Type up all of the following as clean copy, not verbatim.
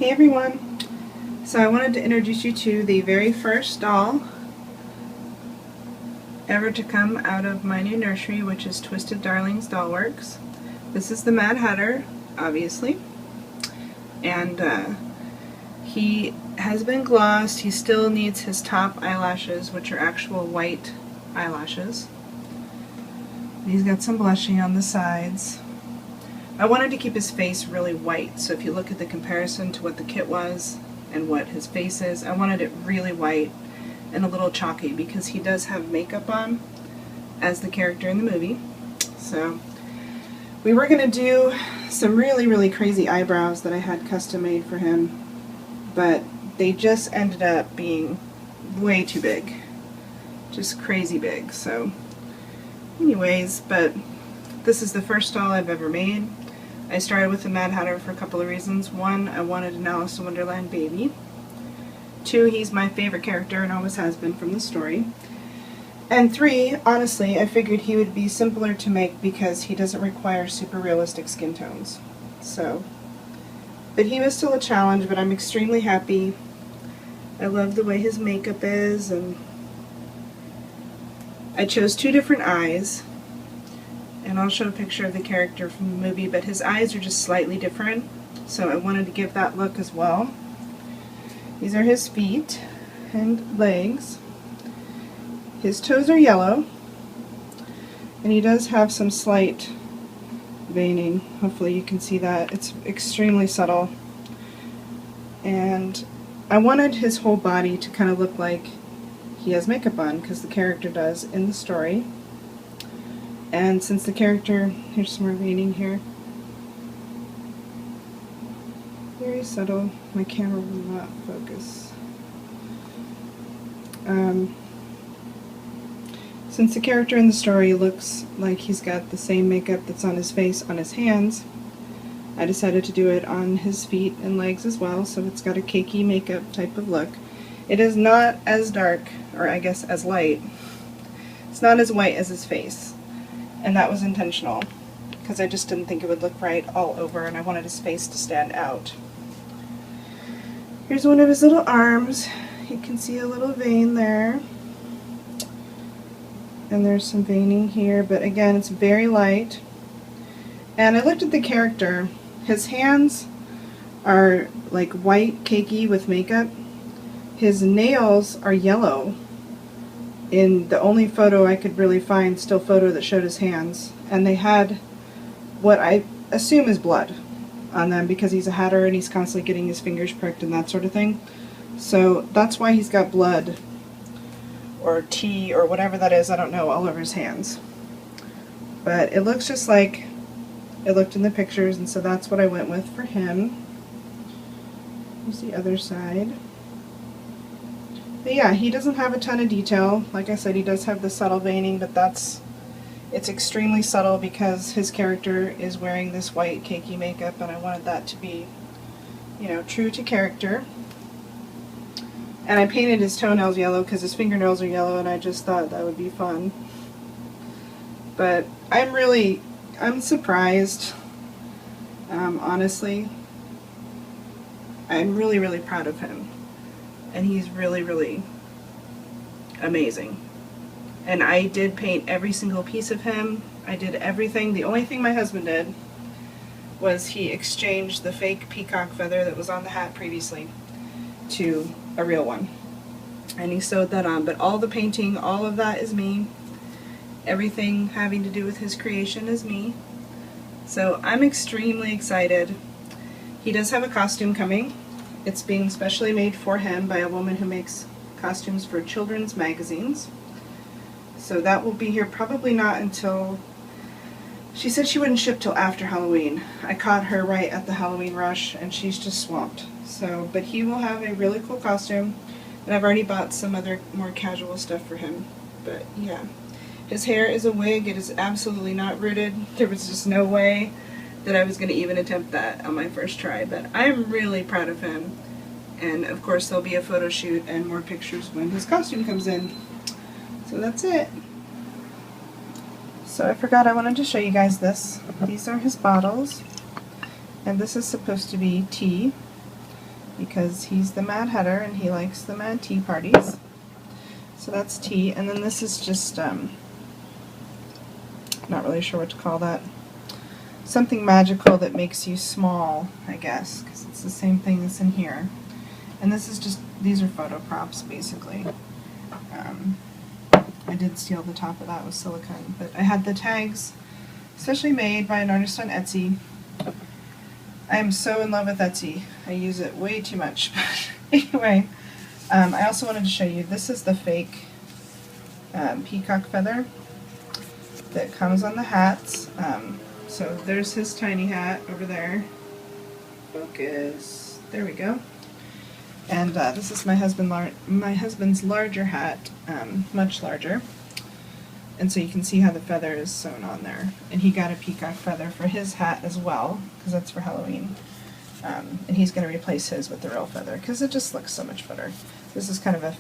Hey everyone! So I wanted to introduce you to the very first doll ever to come out of my new nursery, which is Twisted Darlings Dollworx. This is the Mad Hatter, obviously, and he has been glossed. He still needs his top eyelashes, which are actual white eyelashes. He's got some blushing on the sides. I wanted to keep his face really white, so if you look at the comparison to what the kit was and what his face is, I wanted it really white and a little chalky because he does have makeup on as the character in the movie. So we were going to do some really crazy eyebrows that I had custom made for him, but they just ended up being way too big. Just crazy big. So anyways, but this is the first doll I've ever made. I started with the Mad Hatter for a couple of reasons. One, I wanted an Alice in Wonderland baby. Two, he's my favorite character and always has been from the story. And three, honestly, I figured he would be simpler to make because he doesn't require super realistic skin tones. So, but he was still a challenge, but I'm extremely happy. I love the way his makeup is, and I chose two different eyes. And I'll show a picture of the character from the movie, but his eyes are just slightly different, so I wanted to give that look as well. These are his feet and legs. His toes are yellow, and he does have some slight veining. Hopefully you can see that. It's extremely subtle. And I wanted his whole body to kind of look like he has makeup on, because the character does in the story. And since the character, here's some more veining here, very subtle, my camera will not focus. Since the character in the story looks like he's got the same makeup that's on his face on his hands, I decided to do it on his feet and legs as well, so it's got a cakey makeup type of look. It is not as dark, or I guess as light. It's not as white as his face. And that was intentional, because I just didn't think it would look right all over, and I wanted his face to stand out. Here's one of his little arms. You can see a little vein there. And there's some veining here, but again, it's very light. And I looked at the character. His hands are like white, cakey with makeup. His nails are yellow. In the only photo I could really find, still photo that showed his hands, and they had what I assume is blood on them because he's a hatter and he's constantly getting his fingers pricked and that sort of thing. So that's why he's got blood or tea or whatever that is, I don't know, all over his hands. But it looks just like it looked in the pictures, and so that's what I went with for him. Here's the other side. But yeah, he doesn't have a ton of detail. Like I said, he does have the subtle veining, but it's extremely subtle because his character is wearing this white cakey makeup, and I wanted that to be, you know, true to character. And I painted his toenails yellow because his fingernails are yellow, and I just thought that would be fun. But I'm surprised, honestly. I'm really proud of him. And he's really amazing. And I did paint every single piece of him. I did everything. The only thing my husband did was he exchanged the fake peacock feather that was on the hat previously to a real one. And he sewed that on. But all the painting, all of that is me. Everything having to do with his creation is me. So I'm extremely excited. He does have a costume coming. It's being specially made for him by a woman who makes costumes for children's magazines. So that will be here probably not until, she said she wouldn't ship till after Halloween. I caught her right at the Halloween rush and she's just swamped. So, but he will have a really cool costume, and I've already bought some other more casual stuff for him. But yeah, his hair is a wig. It is absolutely not rooted. There was just no way that I was going to even attempt that on my first try, but I'm really proud of him. And of course there'll be a photo shoot and more pictures when his costume comes in. So that's it. So I forgot I wanted to show you guys this. These are his bottles, and this is supposed to be tea. because he's the Mad Hatter and he likes the Mad Tea parties. So that's tea, and then this is just, not really sure what to call that. Something magical that makes you small, I guess, because it's the same thing that's in here. And this is just, these are photo props, basically. I did steal the top of that with silicone, but I had the tags specially made by an artist on Etsy. I am so in love with Etsy. I use it way too much. Anyway, I also wanted to show you, this is the fake peacock feather that comes on the hats. So there's his tiny hat over there. Focus. There we go. And this is my husband's larger hat, much larger. And so you can see how the feather is sewn on there. And he got a peacock feather for his hat as well, because that's for Halloween. And he's going to replace his with the real feather, because it just looks so much better. This is kind of a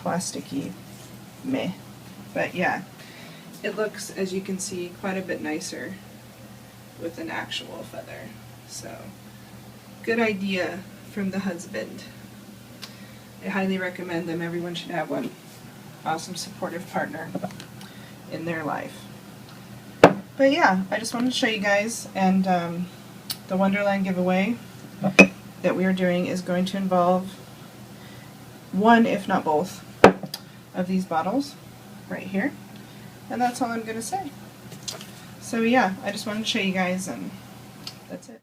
plasticky meh. But yeah, it looks, as you can see, quite a bit nicer with an actual feather. So, good idea from the husband. I highly recommend them. Everyone should have one. Awesome supportive partner in their life. But yeah, I just wanted to show you guys, and the Wonderland giveaway that we are doing is going to involve one, if not both, of these bottles right here. And that's all I'm going to say. So yeah, I just wanted to show you guys, and that's it.